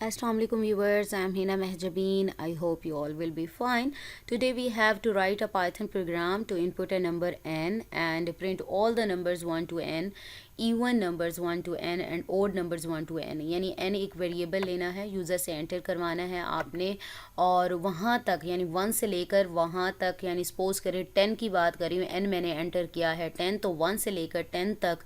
Assalamualaikum viewers, I'm Hina Mehjabeen. I hope you all will be fine. Today we have to write a Python program to input a number n and print all the numbers 1 to n, even numbers 1 to n and odd numbers 1 to n. यानी n एक variable लेना है, user से enter करवाना है आपने और वहाँ तक यानी 1 से लेकर वहाँ तक यानी सपोज करें 10 की बात करी हूँ, n मैंने एंटर किया है 10, तो 1 से लेकर 10 तक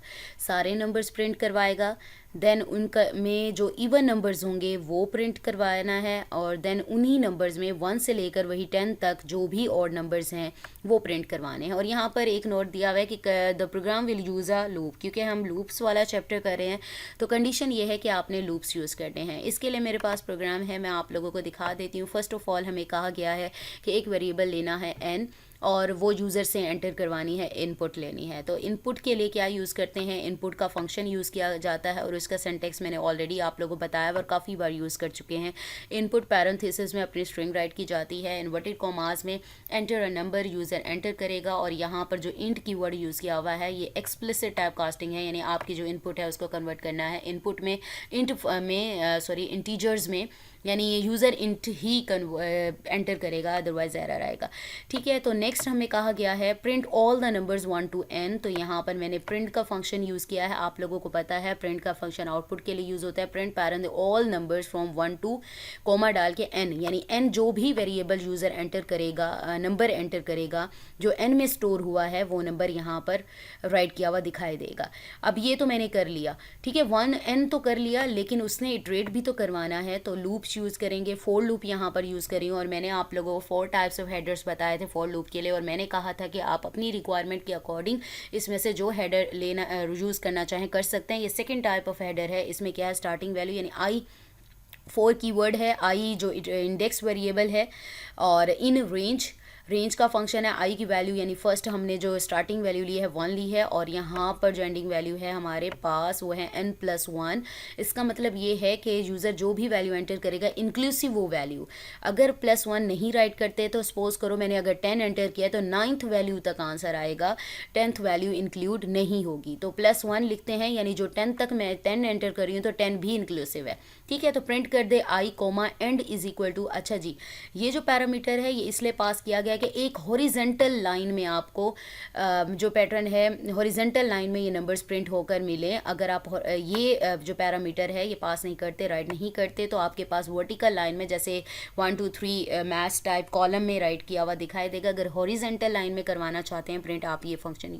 सारे नंबर्स प्रिंट करवाएगा। देन उनका में जो इवन नंबर्स होंगे वो प्रिंट करवाना है और देन उन्हीं नंबर्स में 1 से लेकर वही 10 तक जो भी ऑड नंबर्स हैं वो प्रिंट करवाने हैं। और यहाँ पर एक नोट दिया हुआ है कि the program will use a loop, क्योंकि हम लूप्स वाला चैप्टर कर रहे हैं तो कंडीशन ये है कि आपने लूप्स यूज़ करने हैं। इसके लिए मेरे पास प्रोग्राम है, मैं आप लोगों को दिखा देती हूँ। फर्स्ट ऑफ ऑल हमें कहा गया है कि एक वेरिएबल लेना है n और वो यूज़र से एंटर करवानी है, इनपुट लेनी है। तो इनपुट के लिए क्या यूज़ करते हैं, इनपुट का फंक्शन यूज़ किया जाता है और उसका सिंटैक्स मैंने ऑलरेडी आप लोगों को बताया और काफ़ी बार यूज़ कर चुके हैं। इनपुट पैरेंथेसिस में अपनी स्ट्रिंग राइट की जाती है, इन्वर्टेड कॉमास में enter a number user enter करेगा और यहाँ पर जो इंट कीवर्ड यूज़ किया हुआ है ये एक्सप्लिसिट टाइप कास्टिंग है, यानी आपकी जो इनपुट है उसको कन्वर्ट करना है। इनपुट में इंटीजर्स में यानी ये यूज़र इंट ही एंटर करेगा, अदरवाइज एरर आएगा। ठीक है, तो नेक्स्ट हमें कहा गया है print all the numbers 1 to n। तो यहाँ पर मैंने प्रिंट का फंक्शन यूज़ किया है, आप लोगों को पता है प्रिंट का फंक्शन आउटपुट के लिए यूज़ होता है। Print parent all numbers from 1 to comma डाल के n, यानी n जो भी वेरिएबल यूज़र एंटर करेगा, नंबर एंटर करेगा जो n में स्टोर हुआ है वो नंबर यहाँ पर राइट किया हुआ दिखाई देगा। अब ये तो मैंने कर लिया, ठीक है, 1n तो कर लिया, लेकिन उसने इटरेट भी तो करवाना है, तो लूप्स यूज़ करेंगे। फॉर लूप यहाँ पर यूज़ करी हूँ और मैंने आप लोगों को 4 टाइप्स ऑफ हेडर्स बताए थे फॉर लूप के लिए और मैंने कहा था कि आप अपनी रिक्वायरमेंट के अकॉर्डिंग इसमें से जो हेडर लेना यूज़ करना चाहें कर सकते हैं। ये सेकेंड टाइप ऑफ हेडर है, इसमें क्या है, स्टार्टिंग वैल्यू यानी आई 4 कीवर्ड है, आई जो इंडेक्स वेरिएबल है और इन रेंज का फंक्शन है। आई की वैल्यू यानी फर्स्ट हमने जो स्टार्टिंग वैल्यू ली है 1 ली है और यहाँ पर जो एंडिंग वैल्यू है हमारे पास वो है n+1। इसका मतलब ये है कि यूज़र जो भी वैल्यू एंटर करेगा इंक्लूसिव वो वैल्यू, अगर +1 नहीं राइट करते तो सपोज करो मैंने अगर 10 एंटर किया तो 9th वैल्यू तक आंसर आएगा, 10th वैल्यू इंक्लूड नहीं होगी। तो +1 लिखते हैं यानी जो 10 तक मैं 10 एंटर कर रही हूँ तो 10 भी इंक्लूसिव है। ठीक है, तो प्रिंट कर दे i comma end is equal to. अच्छा जी, ये जो पैरामीटर है ये इसलिए पास किया गया कि एक हॉरिजेंटल लाइन में आपको जो पैटर्न है हॉरिजेंटल लाइन में ये नंबर्स प्रिंट होकर मिले। अगर आप ये जो पैरामीटर है ये पास नहीं करते, राइट नहीं करते, तो आपके पास वर्टिकल लाइन में जैसे 1 2 3 मैथ्स टाइप कॉलम में राइट किया हुआ दिखाई देगा। अगर हॉरिजेंटल लाइन में करवाना चाहते हैं प्रिंट, आप ये फंक्शन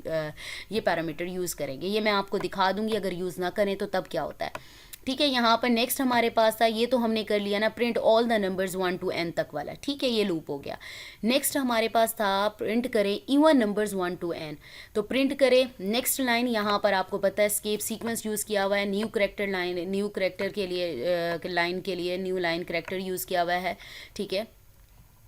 ये पैरामीटर यूज़ करेंगे। ये मैं आपको दिखा दूंगी, अगर यूज़ ना करें तो तब क्या होता है। ठीक है, यहाँ पर नेक्स्ट हमारे पास था, ये तो हमने कर लिया ना, print all the numbers 1 to n तक वाला। ठीक है, ये लूप हो गया। नेक्स्ट हमारे पास था प्रिंट करें इवन नंबर्स 1 to n। तो प्रिंट करें नेक्स्ट लाइन, यहाँ पर आपको पता है स्केप सीक्वेंस यूज़ किया हुआ है, new character line, new character के लिए लाइन के लिए न्यू लाइन करेक्टर यूज़ किया हुआ है। ठीक है,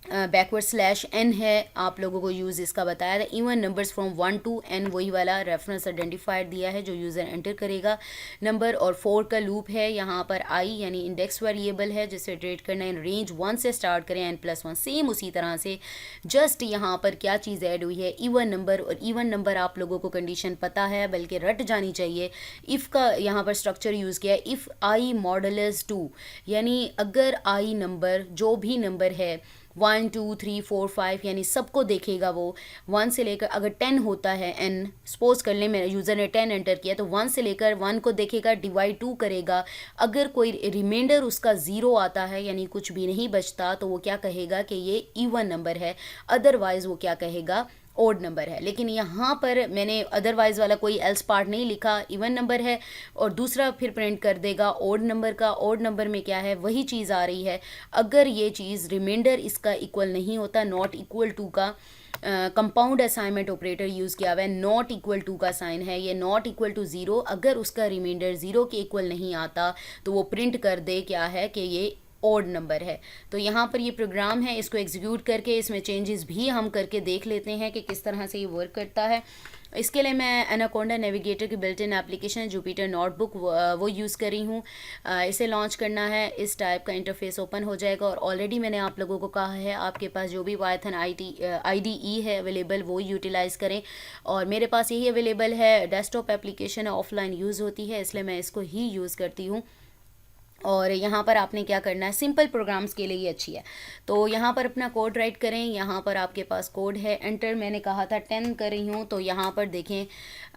बैकवर्ड स्लैश n है, आप लोगों को यूज़ इसका बताया था। Even numbers from 1 to n वही वाला रेफरेंस आइडेंटिफायर दिया है जो यूज़र एंटर करेगा नंबर। और 4 का लूप है, यहाँ पर i यानी इंडेक्स वेरिएबल है जिसे इटरेट करना है। रेंज 1 से स्टार्ट करें n+1, सेम उसी तरह से, जस्ट यहाँ पर क्या चीज़ ऐड हुई है, इवन नंबर। और इवन नंबर आप लोगों को कंडीशन पता है बल्कि रट जानी चाहिए। इफ़ का यहाँ पर स्ट्रक्चर यूज़ किया है, इफ़ i मॉडल्स 2, यानी अगर i नंबर जो भी नंबर है 1 2 3 4 5 यानी सबको देखेगा वो 1 से लेकर, अगर 10 होता है n, सपोज कर लें मेरे यूज़र ने 10 एंटर किया तो 1 से लेकर 1 को देखेगा, डिवाइड 2 करेगा। अगर कोई रिमाइंडर उसका 0 आता है यानी कुछ भी नहीं बचता तो वो क्या कहेगा कि ये इवन नंबर है, अदरवाइज़ वो क्या कहेगा, ओड नंबर है। लेकिन यहाँ पर मैंने अदरवाइज वाला कोई एल्स पार्ट नहीं लिखा, इवन नंबर है और दूसरा फिर प्रिंट कर देगा ओड नंबर का। ओड नंबर में क्या है, वही चीज़ आ रही है, अगर ये चीज़ रिमाइंडर इसका इक्वल नहीं होता, नॉट इक्वल टू का कंपाउंड असाइनमेंट ऑपरेटर यूज़ किया हुआ है, नॉट इक्वल टू का साइन है, ये नॉट इक्वल टू 0, अगर उसका रिमाइंडर 0 के इक्वल नहीं आता तो वो प्रिंट कर दे क्या है कि ये ओड नंबर है। तो यहाँ पर ये प्रोग्राम है, इसको एग्जीक्यूट करके इसमें चेंजेस भी हम करके देख लेते हैं कि किस तरह से ये वर्क करता है। इसके लिए मैं एनाकोंडा नेविगेटर की built in application Jupyter notebook वो यूज़ कर रही हूँ। इसे लॉन्च करना है, इस टाइप का इंटरफेस ओपन हो जाएगा और ऑलरेडी मैंने आप लोगों को कहा है आपके पास जो भी पाइथन IDE है अवेलेबल वो यूटिलाइज़ करें। और मेरे पास यही अवेलेबल है, डेस्कटॉप एप्लीकेशन ऑफलाइन यूज़ होती है इसलिए मैं इसको ही यूज़ करती हूँ। और यहाँ पर आपने क्या करना है, सिंपल प्रोग्राम्स के लिए ये अच्छी है। तो यहाँ पर अपना कोड राइट करें, यहाँ पर आपके पास कोड है, एंटर मैंने कहा था 10 कर रही हूँ, तो यहाँ पर देखें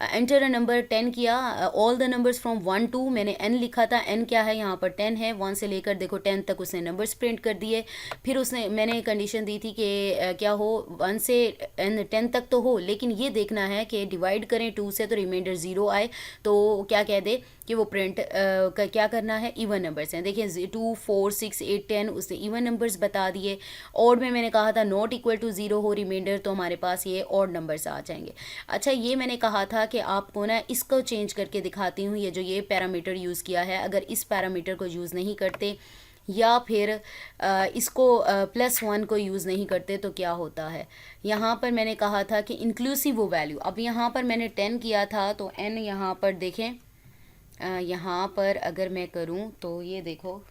एंटर अ नंबर 10 किया, all the numbers from 1 to, मैंने n लिखा था, n क्या है यहाँ पर 10 है, 1 से लेकर देखो 10 तक उसने नंबर्स प्रिंट कर दिए। फिर उसने मैंने कंडीशन दी थी कि क्या हो 1 से n 10 तक तो हो, लेकिन ये देखना है कि डिवाइड करें 2 से तो रिमाइंडर 0 आए, तो क्या कह दे कि वो प्रिंट क्या करना है, इवन नंबर्स हैं। देखिए 2 4 6 8 10 उसने इवन नंबर्स बता दिए। ऑड में मैंने कहा था नॉट इक्वल टू 0 हो रिमाइंडर, तो हमारे पास ये ऑड नंबर्स आ जाएंगे। अच्छा, ये मैंने कहा था कि आपको ना इसको चेंज करके दिखाती हूँ, ये जो ये पैरामीटर यूज़ किया है, अगर इस पैरामीटर को यूज़ नहीं करते या फिर इसको +1 को यूज़ नहीं करते तो क्या होता है। यहाँ पर मैंने कहा था कि इंक्लूसिव वो वैल्यू, अब यहाँ पर मैंने 10 किया था, तो n यहाँ पर देखें, यहाँ पर अगर मैं करूँ तो ये देखो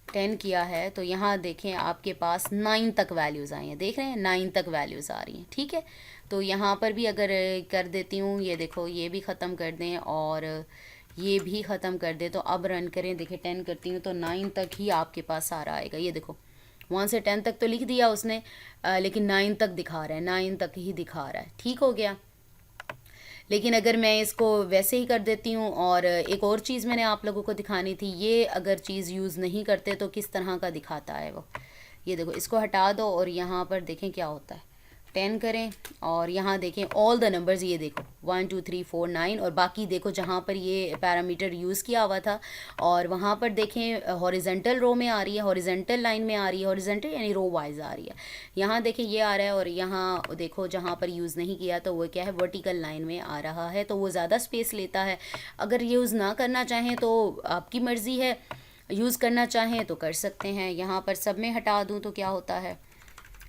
10 किया है, तो यहाँ देखें आपके पास 9 तक वैल्यूज़ आई हैं, देख रहे हैं 9 तक वैल्यूज़ आ रही हैं, ठीक है। तो यहाँ पर भी अगर कर देती हूँ, ये देखो ये भी ख़त्म कर दें और ये भी ख़त्म कर दें, तो अब रन करें, देखिए 10 करती हूँ तो 9 तक ही आपके पास सारा आएगा। ये देखो 1 से 10 तक तो लिख दिया उसने, लेकिन 9 तक दिखा रहा है, 9 तक ही दिखा रहा है, ठीक हो गया। लेकिन अगर मैं इसको वैसे ही कर देती हूँ, और एक और चीज़ मैंने आप लोगों को दिखानी थी, ये अगर चीज़ यूज़ नहीं करते तो किस तरह का दिखाता है वो। ये देखो इसको हटा दो और यहाँ पर देखें क्या होता है, 10 करें और यहाँ देखें ऑल द नंबर्स, ये देखो 1 2 3 4 9, और बाकी देखो जहाँ पर ये पैरामीटर यूज़ किया हुआ था, और वहाँ पर देखें हॉरिजेंटल रो में आ रही है, हॉरिजेंटल लाइन में आ रही है, हॉरिजेंटल यानी रो वाइज आ रही है। यहाँ देखें ये आ रहा है, और यहाँ देखो जहाँ पर यूज़ नहीं किया तो वो क्या है, वर्टिकल लाइन में आ रहा है, तो वो ज़्यादा स्पेस लेता है। अगर यूज़ ना करना चाहें तो आपकी मर्ज़ी है, यूज़ करना चाहें तो कर सकते हैं। यहाँ पर सब में हटा दूँ तो क्या होता है,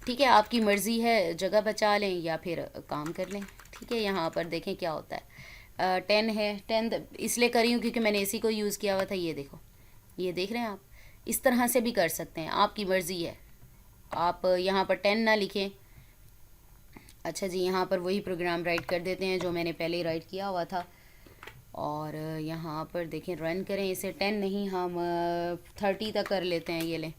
ठीक है, आपकी मर्ज़ी है, जगह बचा लें या फिर काम कर लें, ठीक है। यहाँ पर देखें क्या होता है, 10 है, 10 इसलिए करी हूँ क्योंकि मैंने इसी को यूज़ किया हुआ था। ये देखो, ये देख रहे हैं आप, इस तरह से भी कर सकते हैं, आपकी मर्ज़ी है। आप यहाँ पर 10 ना लिखें। अच्छा जी, यहाँ पर वही प्रोग्राम राइट कर देते हैं जो मैंने पहले राइट किया हुआ था, और यहाँ पर देखें रन करें इसे, 10 नहीं हम 30 तक कर लेते हैं। ये लें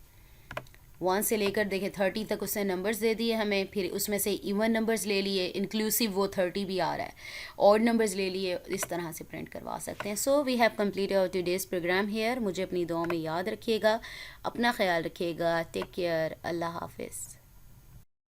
1 से लेकर देखें 30 तक उसने नंबर्स दे दिए हमें, फिर उसमें से इवन नंबर्स ले लिए, इंक्लूसिव वो 30 भी आ रहा है, ऑड नंबर्स ले लिए, इस तरह से प्रिंट करवा सकते हैं। So we have completed our today's program here. मुझे अपनी दुआ में याद रखिएगा, अपना ख्याल रखिएगा, टेक केयर, अल्लाह हाफिज़।